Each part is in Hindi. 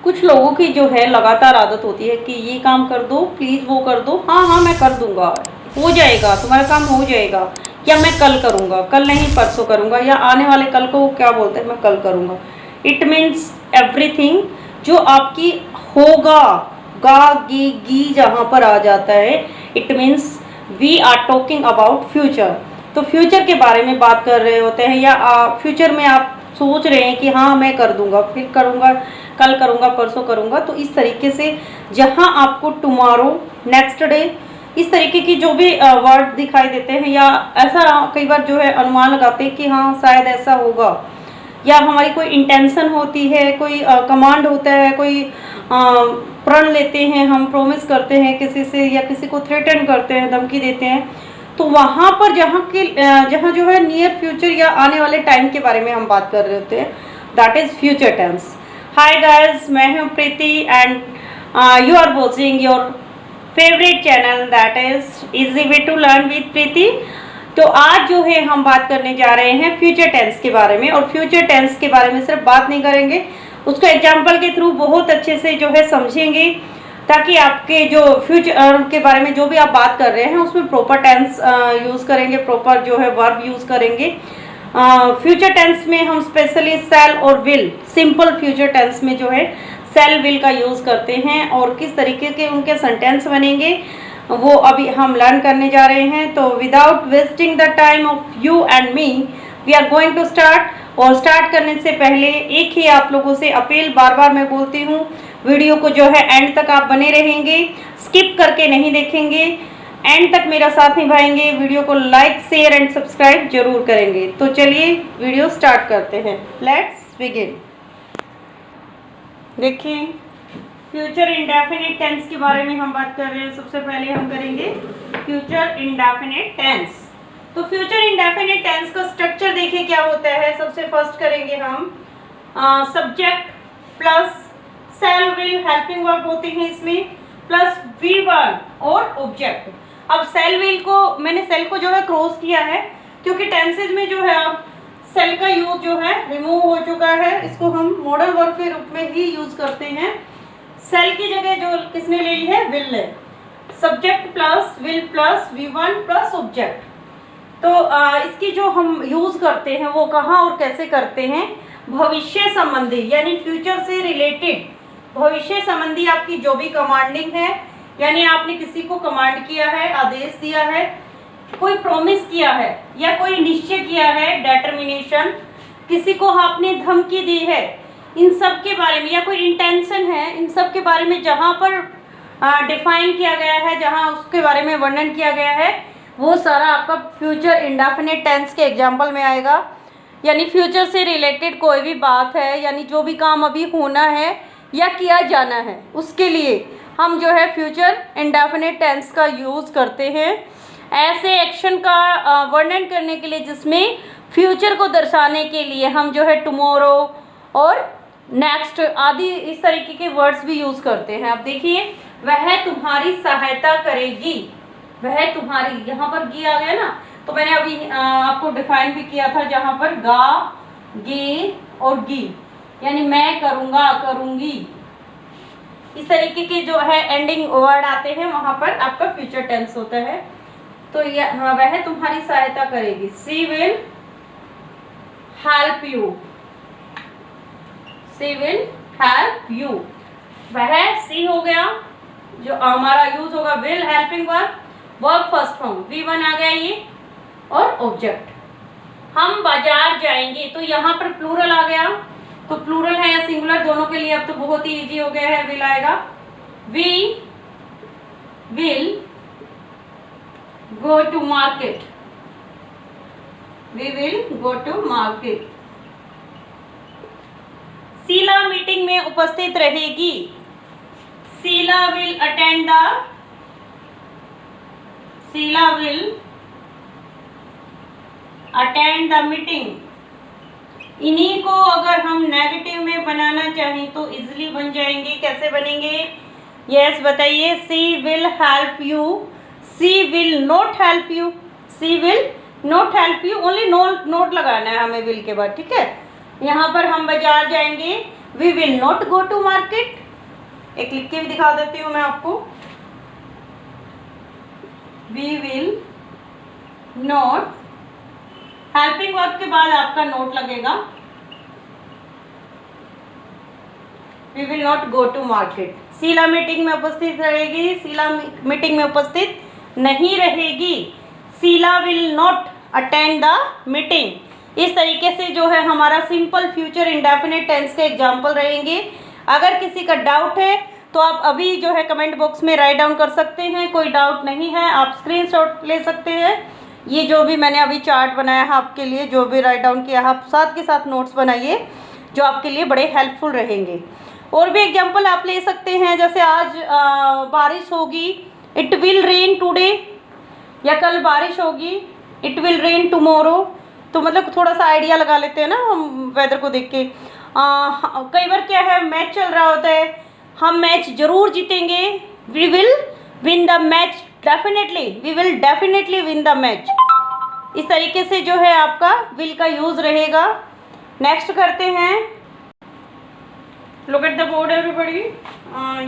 कुछ लोगों की जो है लगातार आदत होती है कि ये काम कर दो प्लीज़, वो कर दो, हाँ हाँ मैं कर दूंगा, हो जाएगा, तुम्हारा काम हो जाएगा, या मैं कल करूँगा, कल नहीं परसों करूँगा, या आने वाले कल को क्या बोलते हैं, मैं कल करूँगा। इट मीन्स एवरीथिंग जो आपकी होगा, गा गी गी जहाँ पर आ जाता है, it means we are talking about future. तो फ्यूचर के बारे में बात कर रहे होते हैं, या फ्यूचर में आप सोच रहे हैं कि हाँ मैं कर दूंगा, फिर करूंगा, कल करूंगा, परसों करूंगा। तो इस तरीके से जहां आपको टुमारो, नेक्स्ट डे, इस तरीके की जो भी वर्ड दिखाई देते हैं, या ऐसा कई बार जो है अनुमान लगाते हैं कि हाँ शायद ऐसा होगा, या हमारी कोई इंटेंशन होती है, कोई कमांड होता है, कोई प्रण लेते हैं, हम प्रॉमिस करते हैं किसी से, या किसी को थ्रेटन करते हैं, धमकी देते हैं, तो वहाँ पर जहाँ जो है नियर फ्यूचर या आने वाले टाइम के बारे में हम बात कर रहे होते हैं, that is future tense. Hi guys, मैं हूँ Preeti and you are watching your favourite channel that is easy way to learn with Preeti. तो आज जो है हम बात करने जा रहे हैं फ्यूचर टेंस के बारे में, और फ्यूचर टेंस के बारे में सिर्फ बात नहीं करेंगे, उसको एग्जाम्पल के थ्रू बहुत अच्छे से जो है समझेंगे, ताकि आपके जो फ्यूचर के बारे में जो भी आप बात कर रहे हैं उसमें प्रॉपर टेंस यूज़ करेंगे, प्रॉपर जो है वर्ब यूज़ करेंगे। फ्यूचर टेंस में हम स्पेशली सेल और विल, सिंपल फ्यूचर टेंस में जो है सेल विल का यूज़ करते हैं, और किस तरीके के उनके सेंटेंस बनेंगे वो अभी हम लर्न करने जा रहे हैं। तो without wasting the time of you and me, we are going to start. और स्टार्ट करने से पहले एक ही आप लोगों से अपील बार बार मैं बोलती हूँ, वीडियो को जो है एंड तक आप बने रहेंगे, स्किप करके नहीं देखेंगे, एंड तक मेरा साथ निभाएंगे, वीडियो को लाइक शेयर एंड सब्सक्राइब जरूर करेंगे। तो चलिए वीडियो स्टार्ट करते हैं, लेट्स बिगिन। देखिए फ्यूचर इंडेफिनिट टेंस के बारे में हम बात कर रहे हैं। सबसे पहले हम करेंगे फ्यूचर इंडेफिनिट टेंस। तो फ्यूचर इंडेफिनिट टेंस का स्ट्रक्चर देखिए क्या होता है। सबसे फर्स्ट करेंगे हम subject plus shall will, helping verb होते हैं इसमें, प्लस V1 और ऑब्जेक्ट। अब सेल विल को मैंने सेल को जो है क्रॉस किया है, क्योंकि टेंसेज में जो है अब सेल का यूज जो है रिमूव हो चुका है, इसको हम मॉडल वर्ब के रूप में ही यूज करते हैं। सेल की जगह जो किसने ले ली है, विल है। Subject plus will plus V1 plus object. तो इसकी जो हम यूज करते हैं वो कहाँ और कैसे करते हैं, भविष्य संबंधी यानी फ्यूचर से रिलेटेड भविष्य संबंधी आपकी जो भी कमांडिंग है, यानी आपने किसी को कमांड किया है, आदेश दिया है, कोई प्रॉमिस किया है, या कोई निश्चय किया है, डिटर्मिनेशन, किसी को आपने धमकी दी है, इन सब के बारे में, या कोई इंटेंशन है, इन सब के बारे में जहाँ पर डिफाइन किया गया है, जहाँ उसके बारे में वर्णन किया गया है, वो सारा आपका फ्यूचर इंडेफिनिट टेंस के एग्जाम्पल में आएगा। यानी फ्यूचर से रिलेटेड कोई भी बात है, यानी जो भी काम अभी होना है या किया जाना है, उसके लिए हम जो है फ्यूचर इंडेफिनिट टेंस का यूज़ करते हैं ऐसे एक्शन का वर्णन करने के लिए जिसमें फ्यूचर को दर्शाने के लिए हम जो है टुमारो और नेक्स्ट आदि इस तरीके के वर्ड्स भी यूज़ करते हैं। अब देखिए, वह तुम्हारी सहायता करेगी, वह तुम्हारी, यहाँ पर गी आ गया ना, तो मैंने अभी आपको डिफाइन भी किया था, जहाँ पर गा गे और गी, यानी मैं करूँगा, करूँगी, इस तरीके के जो है एंडिंग वर्ड आते हैं, वहाँ पर आपका फ्यूचर टेंस होता है। तो यह वह तुम्हारी सहायता करेगी, she will help you, she will help you. वह सी हो गया, जो हमारा यूज होगा will, helping verb, verb first form V1 आ गया ये, और ऑब्जेक्ट। हम बाजार जाएंगे, तो यहाँ पर प्लूरल आ गया, तो प्लूरल है या सिंगुलर दोनों के लिए अब तो बहुत ही इजी हो गया है, विल आएगा। We will go to market, we will go to market. Sheela meeting में उपस्थित रहेगी, Sheela will attend the, Sheela will attend the meeting. इन्हीं को अगर हम नेगेटिव में बनाना चाहें तो इजीली बन जाएंगे। कैसे बनेंगे, यस बताइए। She will help you, she will not help you, she will not help you, only not लगाना है हमें विल के बाद, ठीक है। यहाँ पर हम बाजार जाएंगे, we will not go to market, एक लिख के भी दिखा देती हूँ मैं आपको, we will not, helping verb के बाद आपका नोट लगेगा, we will not go to market. Sheela meeting में उपस्थित रहेगी, शीला मीटिंग में उपस्थित नहीं रहेगी, Sheela will not attend the meeting. इस तरीके से जो है हमारा सिंपल फ्यूचर इंडेफिनिट टेंस के एग्जाम्पल रहेंगे। अगर किसी का डाउट है तो आप अभी जो है कमेंट बॉक्स में राइट डाउन कर सकते हैं, कोई डाउट नहीं है आप स्क्रीनशॉट ले सकते हैं। ये जो भी मैंने अभी चार्ट बनाया है आपके लिए, जो भी राइट डाउन किया है, आप साथ के साथ नोट्स बनाइए जो आपके लिए बड़े हेल्पफुल रहेंगे। और भी एग्जाम्पल आप ले सकते हैं, जैसे आज बारिश होगी, इट विल रेन टुडे, या कल बारिश होगी, इट विल रेन टुमारो। तो मतलब थोड़ा सा आइडिया लगा लेते हैं ना हम वेदर को देख के। कई बार क्या है, मैच चल रहा होता है, हम मैच जरूर जीतेंगे, we will win the match definitely, we will definitely win the match. इस तरीके से जो है आपका विल का यूज रहेगा। नेक्स्ट करते हैं, look at the board everybody.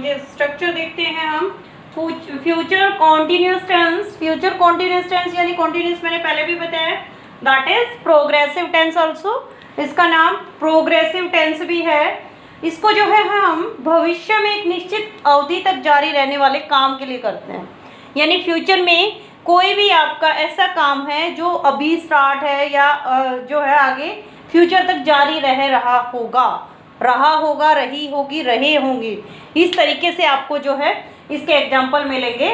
ये स्ट्रक्चर देखते हैं हम। Future continuous tense, future continuous tense यानी कॉन्टिन्यूस मैंने पहले भी बताया, that is progressive tense also. इसका नाम प्रोग्रेसिव टेंस भी है। इसको जो है हम भविष्य में एक निश्चित अवधि तक जारी रहने वाले काम के लिए करते हैं। यानी फ्यूचर में कोई भी आपका ऐसा काम है जो अभी स्टार्ट है या जो है आगे फ्यूचर तक जारी रहा होगा, रही होगी, रहे होंगे। इस तरीके से आपको जो है इसके एग्जाम्पल मिलेंगे।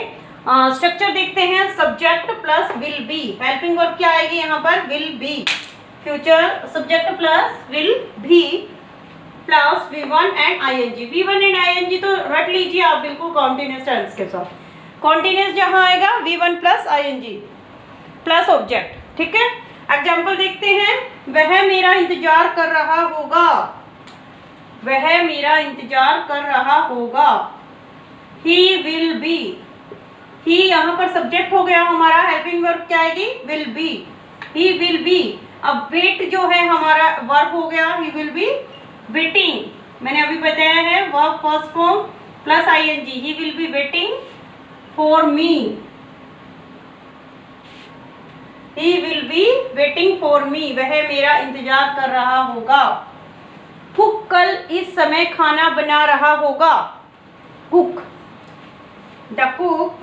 स्ट्रक्चर देखते हैं, subject plus will be, helping verb क्या आएगी यहाँ पर, will be. Future subject plus will be plus V1 and ING। V1 and ING तो रट लीजिए आप बिल्कुल कॉन्टिन्यूस टेंस के साथ। कॉन्टिन्यूस जहाँ आएगा V1 plus ING plus object, ठीक है। एग्जाम्पल देखते हैं, वह मेरा इंतजार कर रहा होगा, वह मेरा इंतजार कर रहा होगा, he will be, he यहाँ पर सब्जेक्ट हो गया हमारा, हेल्पिंग वर्ब क्या आएगी, will be, he will be। अब वेट जो है हमारा वर्ब हो गया, he will be waiting, मैंने अभी बताया है verb first form plus ING, he will be waiting for me, he will be waiting for me, वह मेरा इंतजार कर रहा होगा। कुक कल इस समय खाना बना रहा होगा, cook, the cook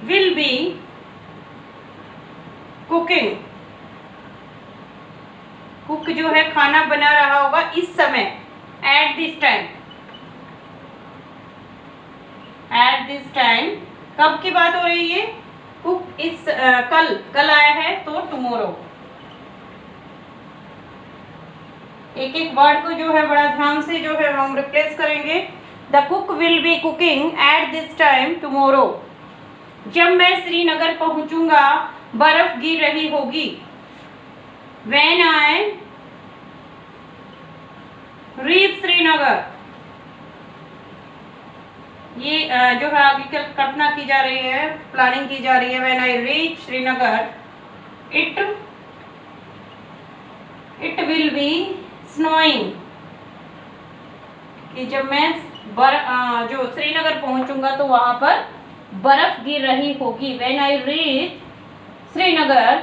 will be cooking, cook जो है खाना बना रहा होगा इस समय, at this time, at this time कब की बात हो रही है, कुक इस कल आया है तो टुमारो। एक एक वर्ड को जो है बड़ा ध्यान से जो है हम रिप्लेस करेंगे। The cook will be cooking at this time tomorrow. जब मैं श्रीनगर पहुंचूंगा बर्फ गिर रही होगी, When I reach श्रीनगर, ये जो है आगे कल्पना की जा रही है, प्लानिंग की जा रही है। When I reach Srinagar, it will be snowing, कि जब मैं जो श्रीनगर पहुंचूंगा तो वहां पर बर्फ गिर रही होगी। When I reach Srinagar,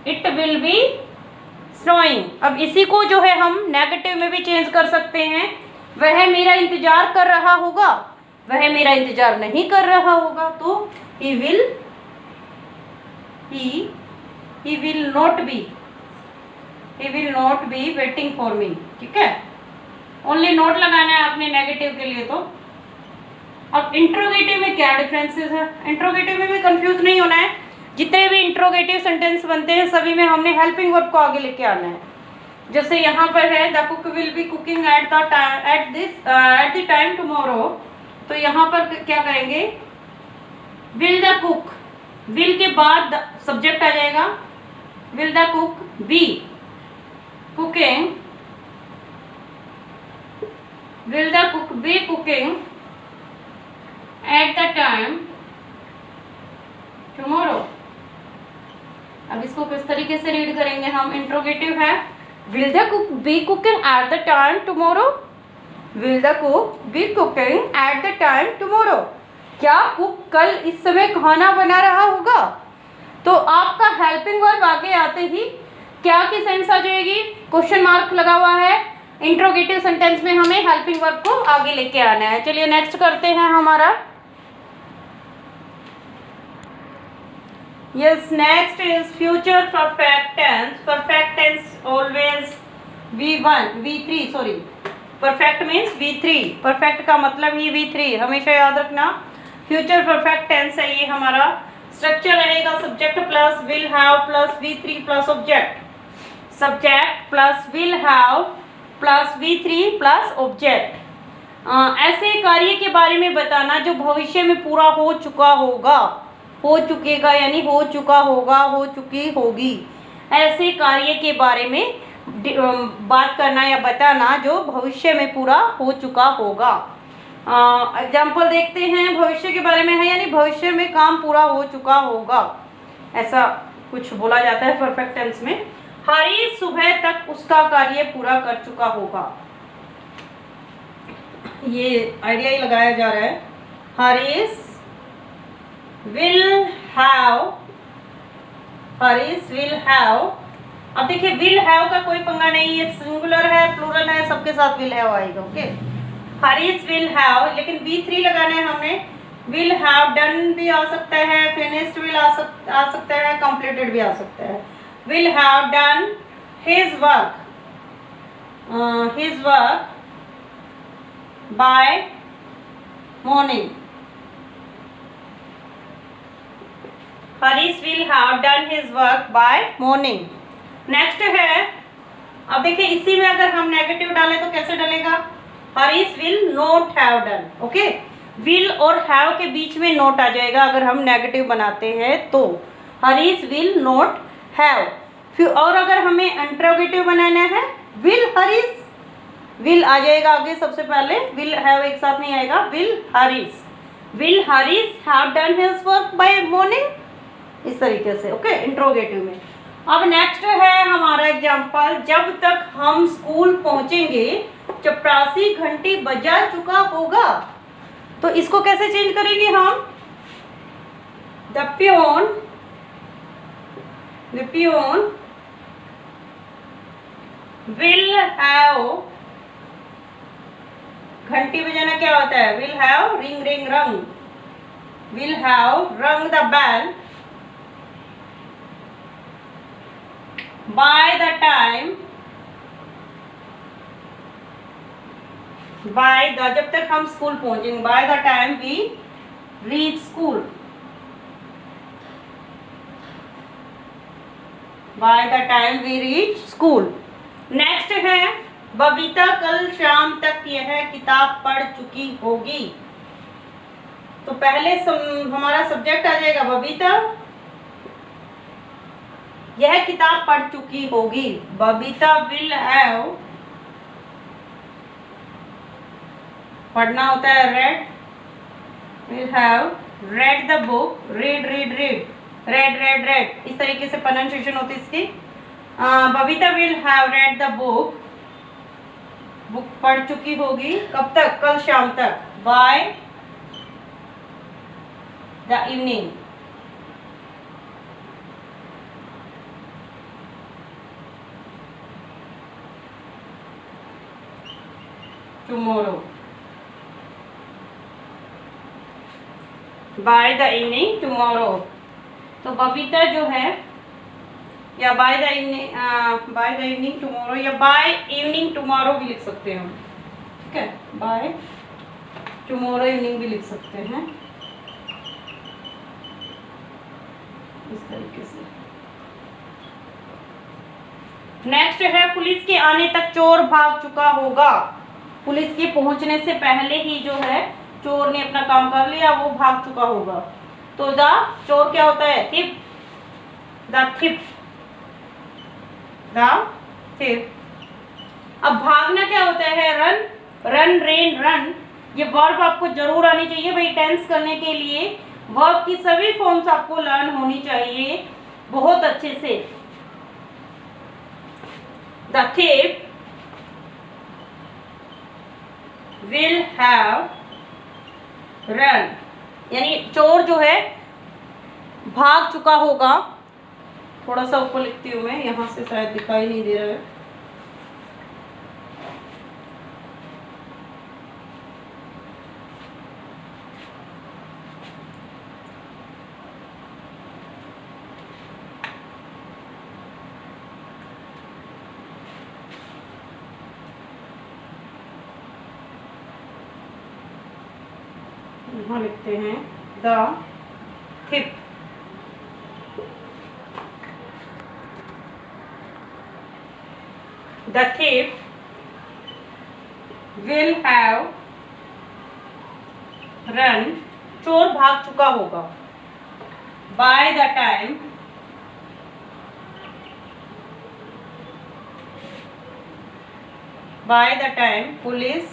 it will be snowing। अब इसी को जो है हम नेगेटिव में भी चेंज कर सकते हैं। वह मेरा इंतजार कर रहा होगा, वह मेरा इंतजार नहीं कर रहा होगा, तो he will not be waiting for me, ठीक है। ओनली नोट लगाना है आपने नेगेटिव के लिए। तो अब इंट्रोगेटिव में क्या डिफरेंसेस है, इंट्रोगेटिव में भी कंफ्यूज नहीं होना है। जितने भी इंट्रोगेटिव सेंटेंस बनते हैं सभी में हमने हेल्पिंग वर्ब को आगे लेके आना है। जैसे यहाँ पर है the cook will be cooking at the time tomorrow, तो यहाँ पर क्या करेंगे, विल द कुक, विल के बाद सब्जेक्ट आ जाएगा, will the cook be cooking, will the cook be cooking at the time tomorrow. अब इसको किस तरीके से रीड करेंगे हम, इंट्रोगेटिव है will the cook be cooking at the time tomorrow? Will the cook be cooking at the time tomorrow? क्या कुक कल इस समय खाना बना रहा होगा? तो आपका हेल्पिंग वर्ब आगे आते ही क्या की सेंस आ जाएगी? क्वेश्चन मार्क लगा हुआ है। इंट्रोगेटिव सेंटेंस में हमें हेल्पिंग वर्ब को आगे लेके आना है। चलिए नेक्स्ट करते हैं हमारा। Yes, next is future perfect tense. Perfect tense always V1 V3 sorry, perfect means V3। Perfect का मतलब ही V3, हमेशा याद रखना। फ्यूचर परफेक्ट टेंस है ये हमारा। स्ट्रक्चर रहेगा subject plus will have plus V3 plus object. Subject plus will have plus V3 plus object. ऐसे कार्य के बारे में बताना जो भविष्य में पूरा हो चुका होगा, हो चुकेगा यानी हो चुका होगा, हो चुकी होगी। ऐसे कार्य के बारे में बात करना या बताना जो भविष्य में पूरा हो चुका होगा। एग्जाम्पल देखते हैं। भविष्य के बारे में है यानी भविष्य में काम पूरा हो चुका होगा, ऐसा कुछ बोला जाता है परफेक्ट टेंस में। हरीश सुबह तक उसका कार्य पूरा कर चुका होगा। ये आइडिया ही लगाया जा रहा है। Harish will have. अब देखिए विल हैव का कोई पंगा नहीं है, सिंगुलर है प्लूरल है, सबके साथ विल हैव आएगा। ओके, हरीश विल हैव, लेकिन V3 लगाना है हमें। विल हैव डन भी आ सकता है, फिनिश्ड विल आ सकता है, कंप्लीटेड भी आ सकता है। Will have done his work by morning. Harish will have done his work by morning. Next है, अब देखिए इसी में अगर हम नेगेटिव डालें तो कैसे डलेगा? Harish will not have done. Okay, will और हैव के बीच में नोट आ जाएगा अगर हम नेगेटिव बनाते हैं तो। Harish will not have. फिर और अगर हमें इंट्रोगेटिव बनाना है, विल हरीश, विल आ जाएगा आगे सबसे पहले, विल हैव एक साथ नहीं आएगा। Will Harish have done his work by morning, इस तरीके से। ओके, इंट्रोगेटिव में। अब नेक्स्ट है हमारा एग्जाम्पल, जब तक हम स्कूल पहुंचेंगे चपरासी घंटी बजा चुका होगा। तो इसको कैसे चेंज करेंगे हम? द पियोन विल हैव, घंटी बजाना क्या होता है? Will have ring ring rang, will have rang the bell by the time, जब तक हम स्कूल पहुंचेंगे, by the time we reach school, by the time we reach school। Next है, बबीता कल शाम तक यह किताब पढ़ चुकी होगी। तो पहले हमारा सब्जेक्ट आ जाएगा बबीता, यह किताब पढ़ चुकी होगी। बबीता विल हैव, पढ़ना होता है red, will have read the book, red इस तरीके से प्रोनाउंसिएशन होती है इसकी। Babita will have read the book, book पढ़ चुकी होगी कब तक? कल शाम तक, by the evening. Tomorrow, by the evening tomorrow. तो बबीता जो है, या बाय द इवनिंग टुमारो, या बाय इवनिंग टुमारो भी लिख सकते हैं हम। ठीक है, बाय टुमारो इवनिंग भी लिख सकते हैं इस तरीके से। नेक्स्ट है, पुलिस के आने तक चोर भाग चुका होगा। पुलिस के पहुंचने से पहले ही जो है चोर ने अपना काम कर लिया, वो भाग चुका होगा। तो द चोर क्या होता है? थिप, द थिप। अब भागना क्या होता है? Run, rain, run. ये वर्ब आपको जरूर आनी चाहिए भाई, टेंस करने के लिए वर्ब की सभी फॉर्म्स आपको लर्न होनी चाहिए बहुत अच्छे से। द थिप विल हैव रन, यानी चोर जो है भाग चुका होगा। थोड़ा सा ऊपर लिखती हूँ मैं, यहाँ से शायद दिखाई नहीं दे रहा है। यहाँ लिखते हैं the थिप The thief will have run, चोर भाग चुका होगा। By the time police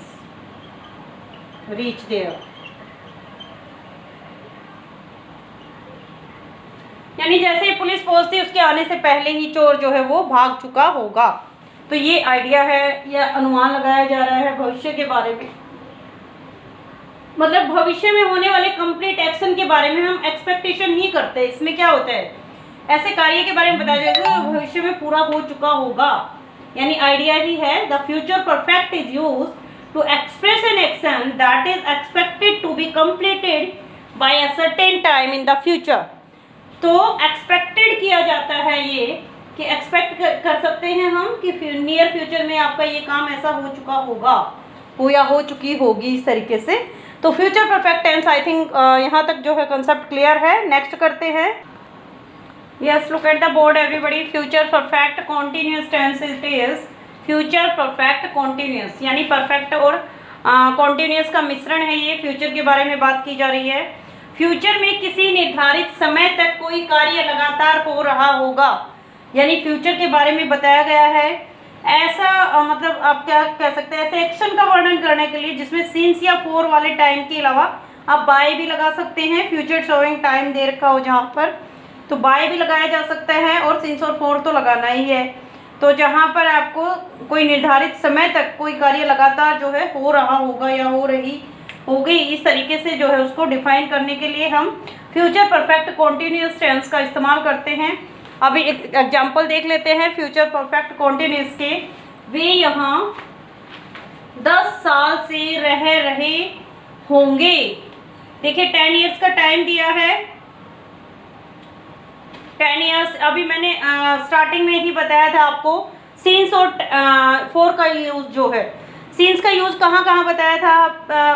reach there, यानी जैसे ही पुलिस पहुंचती उसके आने से पहले ही चोर जो है वो भाग चुका होगा। तो ये आइडिया है या अनुमान लगाया जा रहा है भविष्य के बारे में, मतलब भविष्य में होने वाले कंप्लीट एक्शन के बारे में हम एक्सपेक्टेशन ही करते हैं। इसमें क्या होता है, ऐसे कार्य के बारे में बताया जाएगा जो भविष्य में पूरा हो चुका होगा, यानी आइडिया ही है। The future perfect is used to express an action that is expected to be completed by a certain time in the future. तो एक्सपेक्टेड किया जाता है ये कि एक्सपेक्ट कर सकते हैं हम कि नियर फ्यूचर में आपका ये काम ऐसा हो चुका होगा, हो या हो चुकी होगी, इस तरीके से। तो future perfect tense, I think यहाँ तक जो है कंसेप्ट क्लियर है। नेक्स्ट करते हैं। Yes, look at the board everybody. Future perfect continuous tense it is future perfect continuous, यानी परफेक्ट और कॉन्टिन्यूस का मिश्रण है ये। फ्यूचर के बारे में बात की जा रही है। फ्यूचर में किसी निर्धारित समय तक कोई कार्य लगातार हो रहा होगा, यानी फ्यूचर के बारे में बताया गया है। ऐसा मतलब आप क्या कह सकते हैं, ऐसे एक्शन का वर्णन करने के लिए जिसमें सिंस या फॉर वाले टाइम के अलावा आप बाय भी लगा सकते हैं। फ्यूचर शोइंग टाइम दे रखा हो जहाँ पर, तो बाय भी लगाया जा सकता है, और सिंस और फॉर तो लगाना ही है। तो जहाँ पर आपको कोई निर्धारित समय तक कोई कार्य लगातार जो है हो रहा होगा या हो रही होगी, इस तरीके से जो है उसको डिफाइन करने के लिए हम फ्यूचर परफेक्ट कॉन्टिन्यूस टेंस का इस्तेमाल करते हैं। अभी एक एग्जाम्पल देख लेते हैं फ्यूचर परफेक्ट कॉन्टिन्यूस के। वे यहाँ 10 साल से रह रहे होंगे। देखिए 10 इयर्स का टाइम दिया है, 10 इयर्स। अभी मैंने स्टार्टिंग में ही बताया था आपको सिंस और फॉर का यूज जो है, सिंस का यूज कहाँ कहाँ बताया था,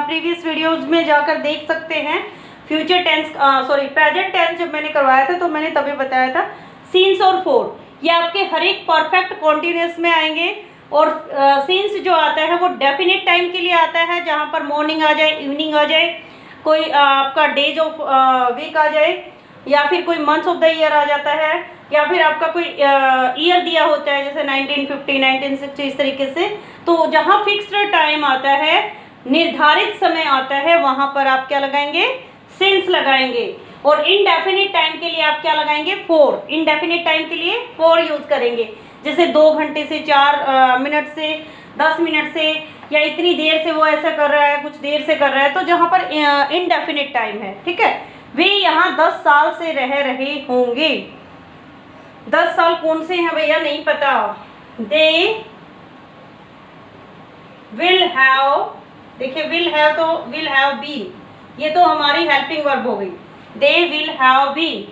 प्रीवियस वीडियोज में जाकर देख सकते हैं। फ्यूचर टेंस प्रेजेंट टेंस जब मैंने करवाया था तो मैंने तभी बताया था सिंस और फॉर ये आपके हर एक परफेक्ट कॉन्टिन्यूस में आएंगे। और सिंस जो आता है वो डेफिनेट टाइम के लिए आता है, जहाँ पर मॉर्निंग आ जाए, इवनिंग आ जाए, कोई आपका डेज ऑफ वीक आ जाए, या फिर कोई मंथ्स ऑफ द ईयर आ जाता है, या फिर आपका कोई ईयर दिया होता है जैसे 1950 1960 इस तरीके से। तो जहाँ फिक्स्ड टाइम आता है, निर्धारित समय आता है, वहाँ पर आप क्या लगाएंगे, सिंस लगाएंगे। और इनडेफिनिट टाइम के लिए आप क्या लगाएंगे, फॉर। इनडेफिनिट टाइम के लिए फॉर यूज करेंगे, जैसे 2 घंटे से 4 मिनट से 10 मिनट से, या इतनी देर से वो ऐसा कर रहा है, कुछ देर से कर रहा है, तो जहाँ पर इनडेफिनिट टाइम है, ठीक है। वे यहाँ 10 साल से रह रहे होंगे। 10 साल कौन से हैं भैया, नहीं पता। दे विल हैव, देखिए विल हैव तो विल हैव बीन, ये तो हमारी हेल्पिंग वर्ब हो गई। दे विल हैव बीन,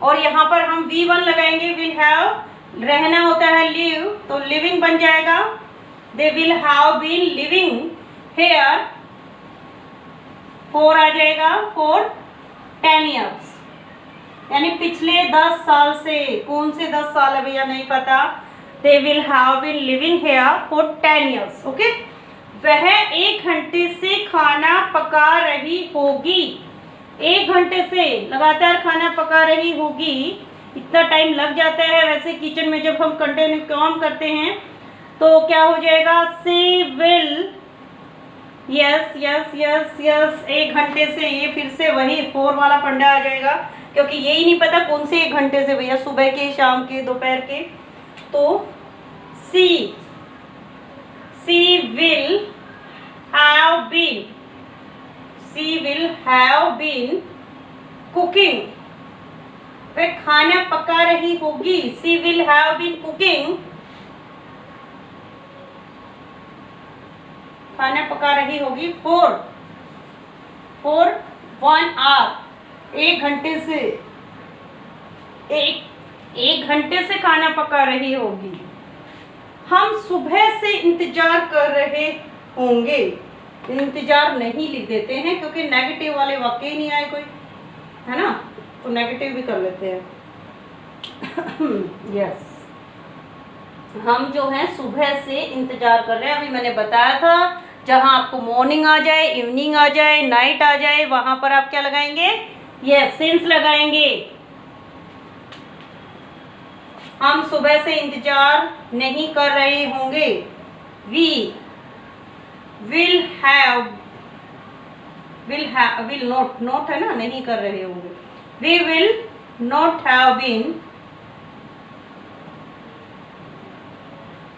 और यहाँ पर हम V1 लगाएंगे। विल हैव रहना होता है लिव, तो लिविंग बन जाएगा। They will have been living here, for आ जाएगा, फॉर 10 ईयर्स, यानी पिछले 10 साल से। कौन से 10 साल है भैया, नहीं पता। They will have been living here for 10 years, okay. वह 1 घंटे से खाना पका रही होगी। 1 घंटे से लगातार खाना पका रही होगी, इतना टाइम लग जाता है वैसे किचन में जब हम कंटिन्यू काम करते हैं। तो क्या हो जाएगा, she will, yes yes yes yes, 1 घंटे से, ये फिर से वही 4 वाला फंडा आ जाएगा, क्योंकि यही नहीं पता कौन से 1 घंटे से भैया, सुबह के, शाम के, दोपहर के। तो she will have been, she will have been cooking, वह खाना पका रही होगी। She will have been cooking, खाना पका रही होगी फॉर 1 आवर, 1 घंटे से, एक घंटे से खाना पका रही होगी। हम सुबह से इंतजार कर रहे होंगे, इंतजार नहीं लिख देते हैं क्योंकि नेगेटिव वाले वाक्य ही नहीं आए कोई, है ना, तो नेगेटिव भी कर लेते हैं। यस, हम जो है सुबह से इंतजार कर रहे हैं। अभी मैंने बताया था जहां आपको मॉर्निंग आ जाए, इवनिंग आ जाए, नाइट आ जाए, वहां पर आप क्या लगाएंगे? यस, सिंस लगाएंगे। हम सुबह से इंतजार नहीं कर रहे होंगे। We will have, will not है ना, नहीं कर रहे होंगे। We will not have been,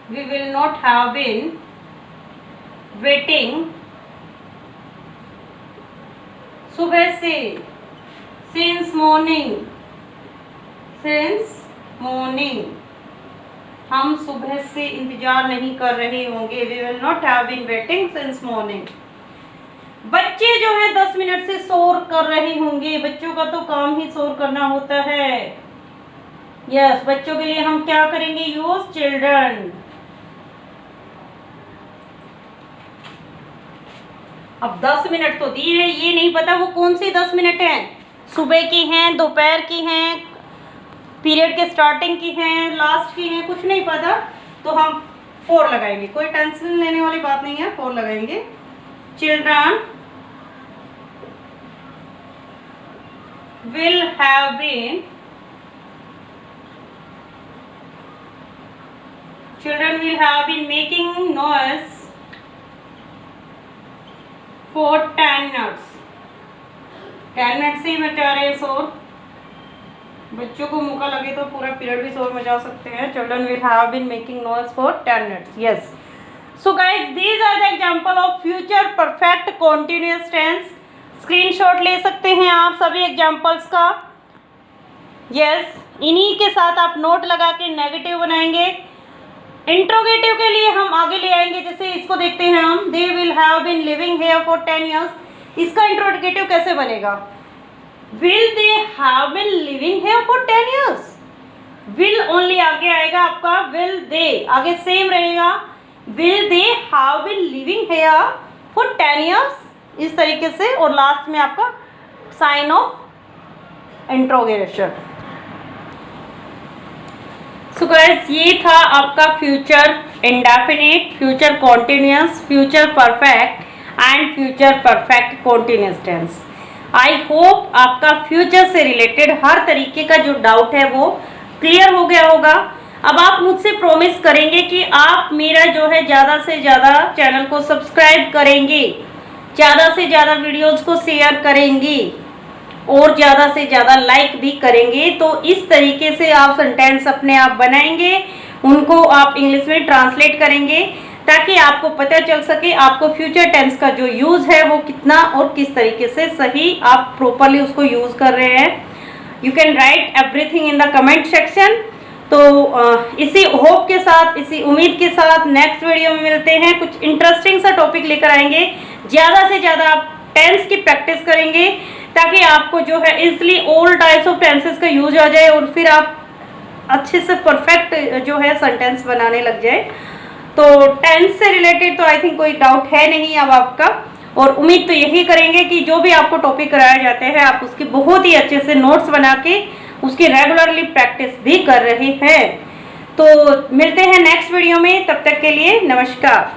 we will not have been waiting सुबह से, since morning, since morning, हम सुबह से इंतजार नहीं कर रहे होंगे। we will not have been waiting since morning। बच्चे जो है 10 मिनट से शोर कर रहे होंगे। बच्चों का तो काम ही शोर करना होता है। यस, बच्चों के लिए हम क्या करेंगे? Use children. अब 10 मिनट तो दिए हैं, ये नहीं पता वो कौन सी 10 मिनट हैं, सुबह की हैं, दोपहर की हैं, पीरियड के स्टार्टिंग की हैं, लास्ट की हैं, कुछ नहीं पता, तो हम 4 लगाएंगे। कोई टेंशन लेने वाली बात नहीं है, 4 लगाएंगे। Children will have been, children will have been making noise for 10 minutes। 10 minute से ही मचा रहे हैं शोर। बच्चों को मौका लगे तो पूरा पीरियड भी शोर मचा सकते हैं। Children will have been making noise for 10 minutes। Yes। So guys, these are the example of future perfect continuous tense। Screenshot ले सकते हैं आप सभी एग्जाम्पल्स का। Yes, इन्हीं के साथ आप नोट लगा के नेगेटिव बनाएंगे। इंट्रोगेटिव के लिए हम आगे ले आएंगे, जैसे इसको देखते हैं हम। They will have been living here for 10 years। इसका इंट्रोगेटिव कैसे बनेगा? Will they have been living here for 10 years। Will only आगे आएगा आपका, विल दे आगे सेम रहेगा। Will they have been living here for 10 years, इस तरीके से, और लास्ट में आपका sign of interrogation. So guys, ये था आपका future indefinite, future continuous, future perfect and future perfect continuous tense. I hope आपका फ्यूचर से रिलेटेड हर तरीके का जो डाउट है वो क्लियर हो गया होगा। अब आप मुझसे प्रॉमिस करेंगे कि आप मेरा जो है ज़्यादा से ज़्यादा चैनल को सब्सक्राइब करेंगे, ज़्यादा से ज़्यादा वीडियोज़ को शेयर करेंगे और ज़्यादा से ज़्यादा लाइक भी करेंगे। तो इस तरीके से आप सेंटेंस अपने आप बनाएंगे, उनको आप इंग्लिश में ट्रांसलेट करेंगे, ताकि आपको पता चल सके आपको फ्यूचर टेंस का जो यूज़ है वो कितना और किस तरीके से सही आप प्रॉपरली उसको यूज़ कर रहे हैं। You can write everything in the comment section. तो इसी होप के साथ, इसी उम्मीद के साथ नेक्स्ट वीडियो में मिलते हैं। कुछ इंटरेस्टिंग सा टॉपिक लेकर आएंगे। ज़्यादा से ज़्यादा आप टेंस की प्रैक्टिस करेंगे ताकि आपको जो है easily all types of tenses का यूज आ जाए और फिर आप अच्छे से परफेक्ट जो है सेंटेंस बनाने लग जाए। तो टेंस से रिलेटेड तो आई थिंक कोई डाउट है नहीं अब आपका, और उम्मीद तो यही करेंगे कि जो भी आपको टॉपिक कराए जाते हैं आप उसकी बहुत ही अच्छे से नोट्स बना के उसकी रेगुलरली प्रैक्टिस भी कर रहे हैं। तो मिलते हैं नेक्स्ट वीडियो में, तब तक के लिए नमस्कार।